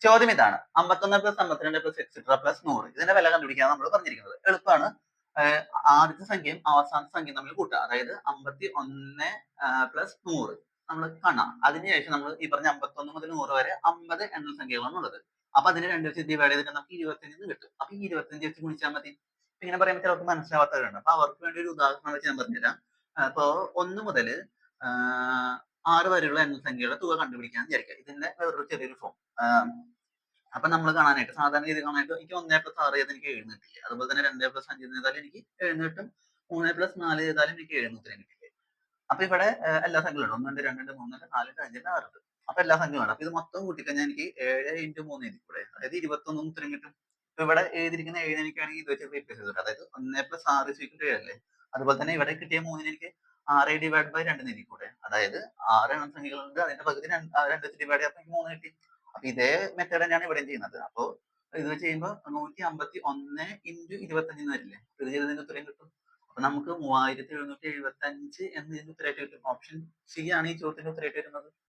ചോദ്യം ഇതാണ്. 51 plus 52 plus etcetera plus 100 ഇതിന്റെ വില കണ്ടുപിടിക്കാൻ നമ്മൾ പറഞ്ഞിരിക്കുന്നത്. എളുപ്പമാണ്. ആദ്യത്തെ സംഖ്യയും അവസാനത്തെ സംഖ്യയും തമ്മിൽ കൂട്ടുക. അതായത് 51 പ്ലസ് 100 നമ്മൾ കാണാം. അതിനുശേഷം നമ്മൾ ഈ പറഞ്ഞ 51 മുതൽ 100 വരെ 50 എണ്ണൽ സംഖ്യകളാണ് ഉള്ളത്. അപ്പൊ അതിനെ 2 വെച്ച് ഡിവൈഡ് ചെയ്തിട്ട് നമുക്ക് 25 കിട്ടും. അപ്പൊ ഈ 25 വെച്ച് ഗുണിച്ചാൽ മതി. ഇങ്ങനെ പറയുമ്പോൾ ചിലർക്ക് മനസ്സിലാവാത്തവരുണ്ട്. അപ്പൊ അവർക്ക് വേണ്ടി ഒരു ഉദാഹരണം വെച്ച് ഞാൻ പറഞ്ഞുതരാം. അപ്പോ 1 മുതൽ 6 വരെയുള്ള എണ്ണൽ സംഖ്യകളുടെ തുക കണ്ടുപിടിക്കാൻ വിചാരിക്കുക. ഇതിന്റെ വേറൊരു ചെറിയൊരു ഫോം. അപ്പൊ നമ്മൾ കാണാനായിട്ട് സാധാരണ രീതി കാണാനായിട്ട് എനിക്ക് 1 പ്ലസ് 6 ചെയ്താൽ എനിക്ക് 7 കിട്ടില്ല. അതുപോലെ തന്നെ 2 പ്ലസ് 5 ചെയ്താൽ എനിക്ക് 7 കിട്ടും. 3 പ്ലസ് 4 ചെയ്താലും എനിക്ക് 7 കിട്ടില്ലേ. അപ്പൊ ഇവിടെ എല്ലാ സംഖ്യകളും 1 ഉണ്ട്, 2 ഉണ്ട്, 3 ഉണ്ട്, 4 ഉണ്ട്, 5 ഉണ്ട്, 6 ഉണ്ട്. അപ്പൊ എല്ലാ സംഖ്യകളും. അപ്പൊ ഇത് മൊത്തം കൂട്ടിക്കഴിഞ്ഞാൽ എനിക്ക് 7 × 3 എഴുതിക്കൂടെ, അതായത് 21 ഉത്തരം കിട്ടും. ഇപ്പൊ ഇവിടെ എഴുതിയിരിക്കുന്ന 7 എനിക്കാണെങ്കിൽ ഇത് വെച്ച് റീപ്ലേസ് ചെയ്തിട്ട്, അതായത് 1 പ്ലസ് 6 7 അല്ലേ. അതുപോലെ തന്നെ ഇവിടെ കിട്ടിയ 3 എനിക്ക് 6 ഡിവൈഡ് ബൈ 2 എഴുതിക്കൂടെ, അതായത് 6 എണ്ണം സംഖ്യകളുണ്ട്, അതിന്റെ പകുതി 2 വെച്ച് ഡിവൈഡ് ചെയ്യാൻ 3 കിട്ടി. അപ്പൊ ഇതേ മെത്തേഡ് തന്നെയാണ് ഇവിടെ ചെയ്യുന്നത്. അപ്പൊ ഇത് ചെയ്യുമ്പോൾ 151 × 25 വരില്ലേ, ഇത് ചെയ്തതിന്റെ ഉത്തരം കിട്ടും. അപ്പൊ നമുക്ക് 3775 എന്ന് ഇതിന്റെ ഉത്തരമായിട്ട് കിട്ടും. ഓപ്ഷൻ സി ആണ് ഈ ചോദ്യത്തിന്റെ ഉത്തരമായിട്ട് വരുന്നത്.